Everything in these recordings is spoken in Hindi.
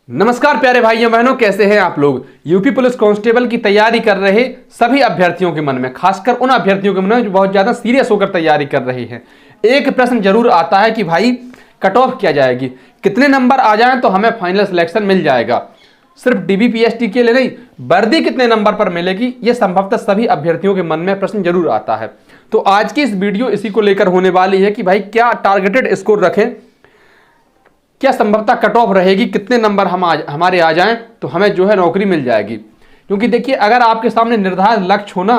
नमस्कार प्यारे भाइयों बहनों, कैसे हैं आप लोग। यूपी पुलिस कांस्टेबल की तैयारी कर रहे सभी अभ्यर्थियों के मन में, खासकर उन अभ्यर्थियों के मन में जो बहुत ज्यादा सीरियस होकर तैयारी कर रहे हैं, एक प्रश्न जरूर आता है कि भाई कट ऑफ क्या जाएगी, कितने नंबर आ जाएं तो हमें फाइनल सिलेक्शन मिल जाएगा। सिर्फ डीबीपीएसटी के लिए नहीं, वर्दी कितने नंबर पर मिलेगी, यह संभवतः सभी अभ्यर्थियों के मन में प्रश्न जरूर आता है। तो आज की इस वीडियो इसी को लेकर होने वाली है कि भाई क्या टारगेटेड स्कोर रखें, क्या संभवतः कट ऑफ रहेगी, कितने नंबर हमारे आ जाएं तो हमें जो है नौकरी मिल जाएगी। क्योंकि देखिए, अगर आपके सामने निर्धारित लक्ष्य हो ना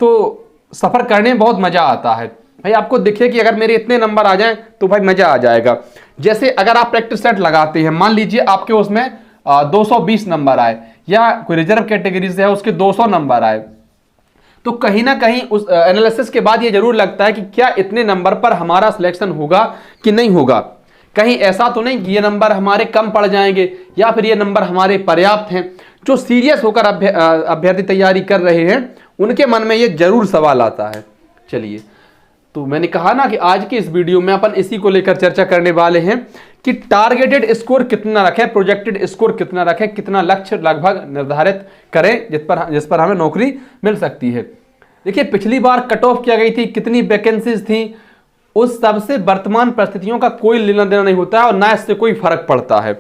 तो सफर करने में बहुत मजा आता है। भाई आपको देखिए कि अगर मेरे इतने नंबर आ जाएं तो भाई मजा आ जाएगा। जैसे अगर आप प्रैक्टिस सेट लगाते हैं, मान लीजिए आपके उसमें 220 नंबर आए, या कोई रिजर्व कैटेगरी से है उसके 200 नंबर आए, तो कहीं ना कहीं उस एनालिसिस के बाद ये जरूर लगता है कि क्या इतने नंबर पर हमारा सिलेक्शन होगा कि नहीं होगा। कहीं ऐसा तो नहीं कि ये नंबर हमारे कम पड़ जाएंगे या फिर ये नंबर हमारे पर्याप्त हैं। जो सीरियस होकर अभ्यर्थी तैयारी कर रहे हैं उनके मन में ये जरूर सवाल आता है। चलिए, तो मैंने कहा ना कि आज की इस वीडियो में अपन इसी को लेकर चर्चा करने वाले हैं कि टारगेटेड स्कोर कितना रखें, प्रोजेक्टेड स्कोर कितना रखें, कितना लक्ष्य लगभग निर्धारित करें जिस पर हमें नौकरी मिल सकती है। देखिए, पिछली बार कट ऑफ किया गई थी, कितनी वैकेंसीज थी, उस सब से वर्तमान परिस्थितियों का कोई लेना देना नहीं होता है और ना इससे कोई फर्क पड़ता है।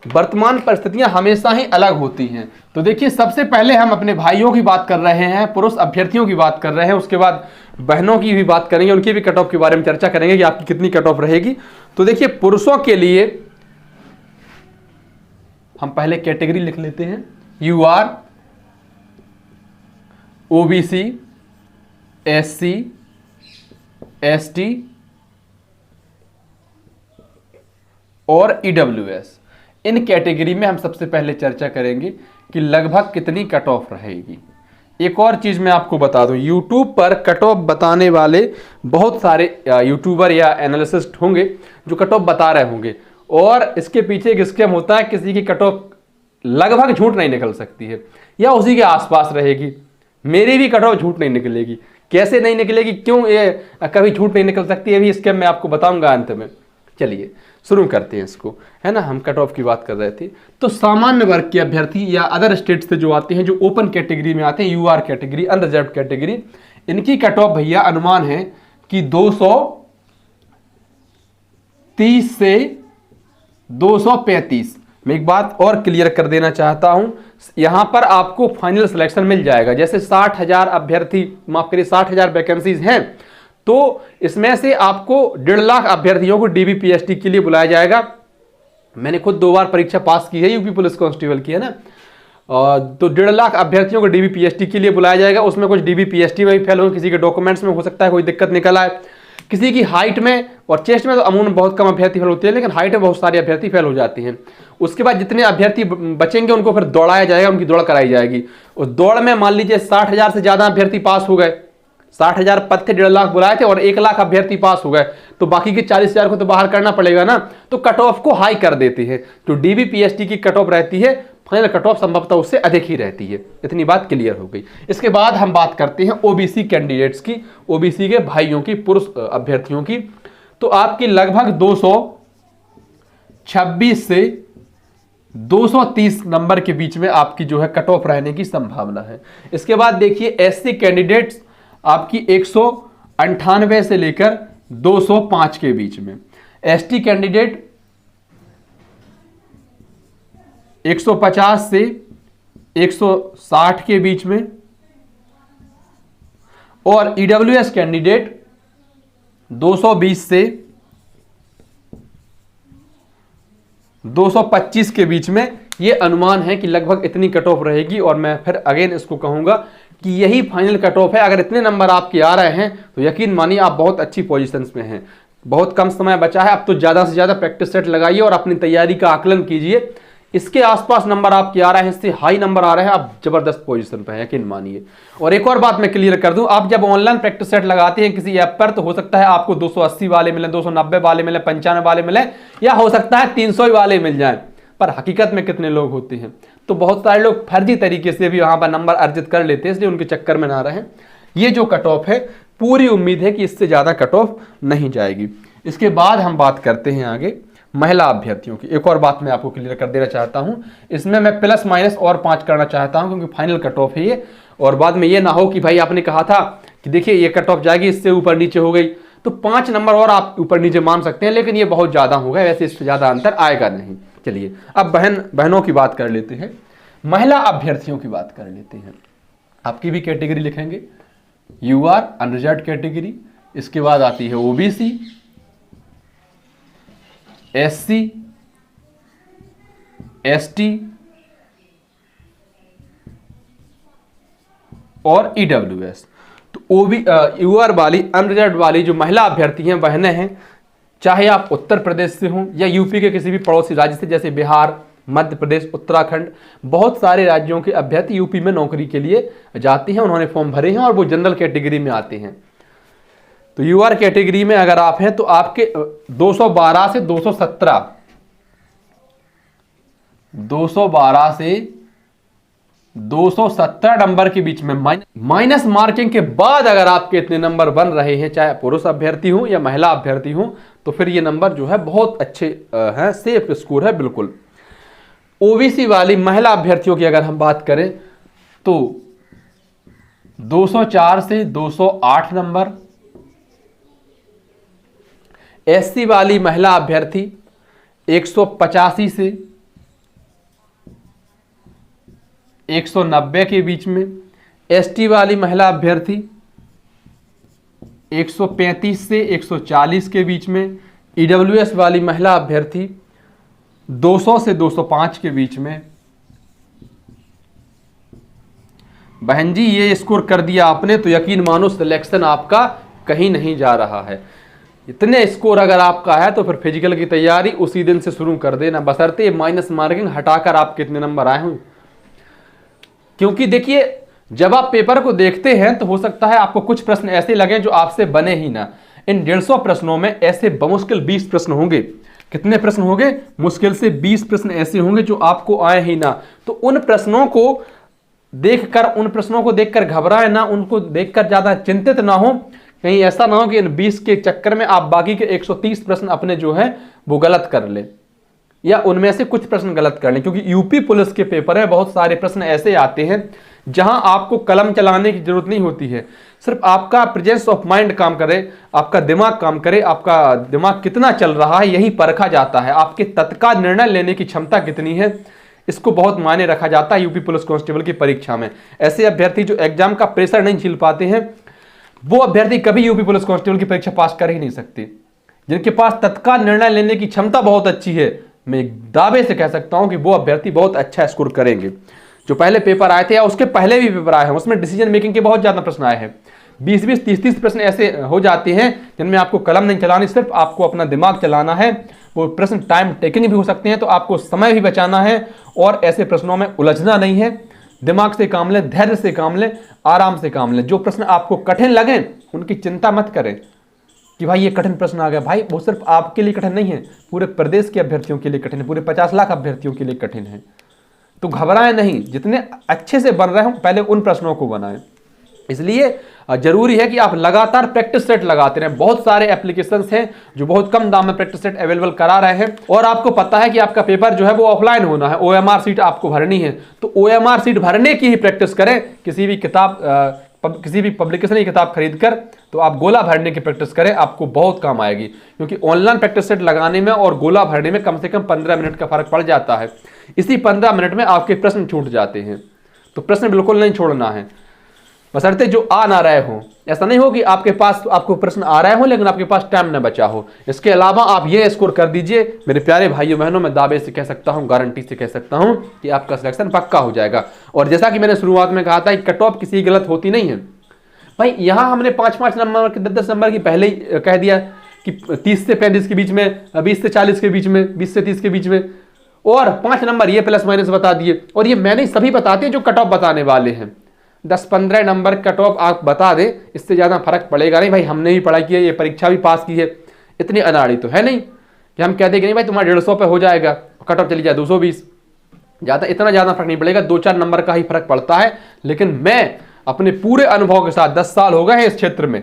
वर्तमान परिस्थितियां हमेशा ही अलग होती हैं। तो देखिए, सबसे पहले हम अपने भाइयों की बात कर रहे हैं, पुरुष अभ्यर्थियों की बात कर रहे हैं, उसके बाद बहनों की भी बात करेंगे, उनकी भी कट ऑफ के बारे में चर्चा करेंगे कि आपकी कितनी कट ऑफ रहेगी। तो देखिए, पुरुषों के लिए हम पहले कैटेगरी लिख लेते हैं। यूआर, ओबीसी, एससी, एसटी और ईडब्ल्यूएस। इन कैटेगरी में हम सबसे पहले चर्चा करेंगे कि लगभग कितनी कट ऑफ रहेगी। एक और चीज मैं आपको बता दूं, यूट्यूब पर कट ऑफ बताने वाले बहुत सारे यूट्यूबर या एनालिसिस्ट होंगे जो कट ऑफ बता रहे होंगे, और इसके पीछे एक स्कैम होता है। किसी की कट ऑफ लगभग झूठ नहीं निकल सकती है या उसी के आसपास रहेगी। मेरी भी कट ऑफ झूठ नहीं निकलेगी। कैसे नहीं निकलेगी, क्यों ये कभी झूठ नहीं निकल सकती, ये भी स्कैम मैं आपको बताऊंगा अंत में। चलिए शुरू करते हैं इसको, है ना। हम कट ऑफ की बात कर रहे थे। तो सामान्य वर्ग के अभ्यर्थी या अदर स्टेट से जो आते हैं, जो ओपन कैटेगरी में आते हैं, यूआर कैटेगरी, अनरिजर्व कैटेगरी, इनकी कट ऑफ भैया अनुमान है कि 230 से 235। मैं एक बात और क्लियर कर देना चाहता हूं, यहां पर आपको फाइनल सिलेक्शन मिल जाएगा। जैसे 60,000 अभ्यर्थी, माफ करिए 60,000 वैकेंसीज हैं, तो इसमें से आपको 1.5 लाख अभ्यर्थियों को डीबीपीएसटी के लिए बुलाया जाएगा। मैंने खुद 2 बार परीक्षा पास की है, यूपी पुलिस कांस्टेबल की, है ना। तो 1.5 लाख अभ्यर्थियों को डीबीपीएसटी के लिए बुलाया जाएगा। उसमें कुछ डीबीपीएसटी में भी फेल हो, किसी के डॉक्यूमेंट्स में हो सकता है कोई दिक्कत निकल आए, किसी की हाइट में और चेस्ट में तो अमूमन बहुत कम अभ्यर्थी फेल होते हैं, लेकिन हाइट में बहुत सारे अभ्यर्थी फेल हो जाते हैं। उसके बाद जितने अभ्यर्थी बचेंगे उनको फिर दौड़ाया जाएगा, उनकी दौड़ कराई जाएगी। उस दौड़ में मान लीजिए 60,000 से ज्यादा अभ्यर्थी पास हो गए, 60,000 पद थे, 1.5 लाख बुलाए थे और 1 लाख अभ्यर्थी पास हो गए, तो बाकी के 40,000 को तो बाहर करना पड़ेगा ना। तो कट ऑफ को हाई कर देते हैं। जो डीबीपीएसटी की कट ऑफ रहती है, फाइनल कट ऑफ संभवतः उससे अधिक ही रहती है। इतनी बात क्लियर हो गई। इसके बाद हम बात करते हैं ओबीसी कैंडिडेट्स की, ओबीसी के भाइयों की, पुरुष अभ्यर्थियों की। तो आपकी लगभग 226 से 230 नंबर के बीच में आपकी जो है कट ऑफ रहने की संभावना है। इसके बाद देखिए, एससी कैंडिडेट्स आपकी 198 से लेकर 205 के बीच में, एसटी कैंडिडेट 150 से 160 के बीच में, और ईडब्ल्यूएस कैंडिडेट 220 से 225 के बीच में। ये अनुमान है कि लगभग इतनी कट ऑफ रहेगी, और मैं फिर अगेन इसको कहूंगा कि यही फाइनल कट ऑफ है। अगर इतने नंबर आपके आ रहे हैं तो यकीन मानिए आप बहुत अच्छी पोजीशंस में हैं। बहुत कम समय बचा है, अब तो ज़्यादा से ज़्यादा प्रैक्टिस सेट लगाइए और अपनी तैयारी का आकलन कीजिए। इसके आसपास नंबर आपके आ रहे हैं, इससे हाई नंबर आ रहे हैं, आप जबरदस्त पोजीशन पे हैं, यकीन मानिए। और एक और बात मैं क्लियर कर दूं, आप जब ऑनलाइन प्रैक्टिस सेट लगाते हैं किसी ऐप पर, तो हो सकता है आपको 280 वाले मिले, 290 वाले मिले, 95 वाले मिले, या हो सकता है 300 वाले मिल जाएं। पर हकीकत में कितने लोग होते हैं, तो बहुत सारे लोग फर्जी तरीके से भी वहां पर नंबर अर्जित कर लेते हैं, इसलिए उनके चक्कर में ना रहें। ये जो कट ऑफ है, पूरी उम्मीद है कि इससे ज्यादा कट ऑफ नहीं जाएगी। इसके बाद हम बात करते हैं आगे, महिला अभ्यर्थियों की। एक और बात मैं आपको क्लियर कर देना चाहता हूं, इसमें मैं प्लस माइनस और 5 करना चाहता हूं क्योंकि फाइनल कट ऑफ है ये, और बाद में ये ना हो कि भाई आपने कहा था कि देखिए ये कट ऑफ जाएगी, इससे ऊपर नीचे हो गई, तो 5 नंबर और आप ऊपर नीचे मान सकते हैं, लेकिन ये बहुत ज्यादा होगा, वैसे इससे ज्यादा अंतर आएगा नहीं। चलिए अब बहनों की बात कर लेते हैं, महिला अभ्यर्थियों की बात कर लेते हैं। आपकी भी कैटेगरी लिखेंगे, यूआर अनरिजर्व्ड कैटेगरी, इसके बाद आती है ओबीसी, एससी, एसटी और ईडब्ल्यूएस। तो यूआर वाली अनरिजर्व्ड वाली जो महिला अभ्यर्थी हैं, बहनें हैं, चाहे आप उत्तर प्रदेश से हों या यूपी के किसी भी पड़ोसी राज्य से, जैसे बिहार, मध्य प्रदेश, उत्तराखंड, बहुत सारे राज्यों के अभ्यर्थी यूपी में नौकरी के लिए जाते हैं, उन्होंने फॉर्म भरे हैं और वो जनरल कैटेगरी में आते हैं। तो यूआर कैटेगरी में अगर आप हैं तो आपके 212 से 217 से 217 नंबर के बीच में माइनस मार्किंग के बाद अगर आपके इतने नंबर बन रहे हैं, चाहे पुरुष अभ्यर्थी हो या महिला अभ्यर्थी हो, तो फिर ये नंबर जो है बहुत अच्छे हैं, सेफ स्कोर है बिल्कुल। ओबीसी वाली महिला अभ्यर्थियों की अगर हम बात करें तो 204 से 208 नंबर, एससी वाली महिला अभ्यर्थी 185 से 190 के बीच में, एसटी वाली महिला अभ्यर्थी 135 से 140 के बीच में, ईडब्ल्यूएस वाली महिला अभ्यर्थी 200 से 205 के बीच में। बहन जी ये स्कोर कर दिया आपने तो यकीन मानो सिलेक्शन आपका कहीं नहीं जा रहा है। इतने स्कोर अगर आपका है तो फिर फिजिकल की तैयारी उसी दिन से शुरू कर देना, बशर्ते माइनस मार्किंग हटाकर आप कितने नंबर आए हों। क्योंकि देखिए जब आप पेपर को देखते हैं तो हो सकता है आपको कुछ प्रश्न ऐसे लगे जो आपसे बने ही ना। इन 150 प्रश्नों में ऐसे बमुश्किल 20 प्रश्न होंगे। कितने प्रश्न होंगे? मुश्किल से 20 प्रश्न ऐसे होंगे जो आपको आए ही ना। तो उन प्रश्नों को देखकर घबराए ना, उनको देखकर ज्यादा चिंतित ना हो, कहीं ऐसा ना हो कि इन 20 के चक्कर में आप बाकी के 130 प्रश्न अपने जो है वो गलत कर ले, या उनमें से कुछ प्रश्न गलत कर लें। क्योंकि यूपी पुलिस के पेपर है, बहुत सारे प्रश्न ऐसे आते हैं जहां आपको कलम चलाने की जरूरत नहीं होती है, सिर्फ आपका प्रेजेंस ऑफ माइंड काम करे, आपका दिमाग काम करे, आपका दिमाग कितना चल रहा है यही परखा जाता है। आपके तत्काल निर्णय लेने की क्षमता कितनी है, इसको बहुत मायने रखा जाता है यूपी पुलिस कांस्टेबल की परीक्षा में। ऐसे अभ्यर्थी जो एग्जाम का प्रेशर नहीं झेल पाते हैं, वो अभ्यर्थी कभी यूपी पुलिस कांस्टेबल की परीक्षा पास कर ही नहीं सकते। जिनके पास तत्काल निर्णय लेने की क्षमता बहुत अच्छी है, मैं दावे से कह सकता हूं कि वो अभ्यर्थी बहुत अच्छा स्कोर करेंगे। जो पहले पेपर आए थे या उसके पहले भी पेपर आए हैं, उसमें डिसीजन मेकिंग के बहुत ज्यादा प्रश्न आए हैं। 20-20, 30-30 प्रश्न ऐसे हो जाते हैं जिनमें आपको कलम नहीं चलानी, सिर्फ आपको अपना दिमाग चलाना है। वो प्रश्न टाइम टेकन भी हो सकते हैं, तो आपको समय भी बचाना है और ऐसे प्रश्नों में उलझना नहीं है। दिमाग से काम लें, धैर्य से काम लें, आराम से काम लें। जो प्रश्न आपको कठिन लगें उनकी चिंता मत करें कि भाई ये कठिन प्रश्न आ गया। भाई वो सिर्फ आपके लिए कठिन नहीं है, पूरे प्रदेश के अभ्यर्थियों के लिए कठिन है, पूरे 50 लाख अभ्यर्थियों के लिए कठिन है। तो घबराएं नहीं, जितने अच्छे से बन रहे हो पहले उन प्रश्नों को बनाएं। इसलिए जरूरी है कि आप लगातार प्रैक्टिस सेट लगाते रहें। बहुत सारे एप्लीकेशंस हैं जो बहुत कम दाम में प्रैक्टिस सेट अवेलेबल करा रहे हैं, और आपको पता है कि आपका पेपर जो है वो ऑफलाइन होना है, OMR सीट आपको भरनी है। तो OMR सीट भरने की ही प्रैक्टिस करें। किसी भी पब्लिकेशन की किताब खरीदकर तो आप गोला भरने की प्रैक्टिस करें, आपको बहुत काम आएगी। क्योंकि ऑनलाइन प्रैक्टिस सेट लगाने में और गोला भरने में कम से कम 15 मिनट का फर्क पड़ जाता है। इसी 15 मिनट में आपके प्रश्न छूट जाते हैं। तो प्रश्न बिल्कुल नहीं छोड़ना है, बशर्ते जो आ ना रहे हो। ऐसा नहीं हो कि आपको प्रश्न आ रहे हो लेकिन आपके पास टाइम न बचा हो। इसके अलावा आप ये स्कोर कर दीजिए, मेरे प्यारे भाइयों बहनों, मैं दावे से कह सकता हूं, गारंटी से कह सकता हूं कि आपका सिलेक्शन पक्का हो जाएगा। और जैसा कि मैंने शुरुआत में कहा था कि कट ऑफ किसी गलत होती नहीं है। भाई यहां हमने 5-5 नंबर के 10-10 नंबर की पहले ही कह दिया कि 30 से 35 के बीच में, 20 से 40 के बीच में, 20 से 30 के बीच में, और 5 नंबर ये प्लस माइनस बता दिए। और ये मैंने सभी बताते हैं जो कट ऑफ बताने वाले हैं। 10-15 नंबर कट ऑफ आप बता दें, इससे ज्यादा फर्क पड़ेगा नहीं। भाई हमने भी पढ़ाई की है, ये परीक्षा भी पास की है, इतनी अनाड़ी तो है नहीं कि हम कह देंगे नहीं भाई तुम्हारा 150 पे हो जाएगा, कट ऑफ चली जाए 220। इतना ज्यादा फर्क नहीं पड़ेगा, 2-4 नंबर का ही फर्क पड़ता है। लेकिन मैं अपने पूरे अनुभव के साथ, 10 साल हो गए हैं इस क्षेत्र में,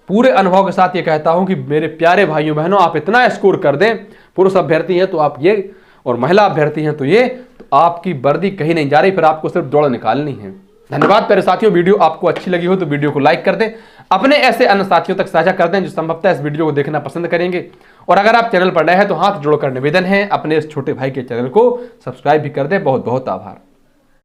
पूरे अनुभव के साथ ये कहता हूं कि मेरे प्यारे भाइयों बहनों, आप इतना स्कोर कर दें, पुरुष अभ्यर्थी हैं तो आप ये, और महिला अभ्यर्थी हैं तो ये, तो आपकी वर्दी कहीं नहीं जा रही, फिर आपको सिर्फ दौड़ निकालनी है। धन्यवाद प्यारे साथियों। वीडियो आपको अच्छी लगी हो तो वीडियो को लाइक कर दें, अपने ऐसे अन्य साथियों तक साझा कर दें जो संभवतः इस वीडियो को देखना पसंद करेंगे। और अगर आप चैनल पर नए हैं तो हाथ जोड़कर निवेदन है, अपने इस छोटे भाई के चैनल को सब्सक्राइब भी कर दें। बहुत बहुत आभार।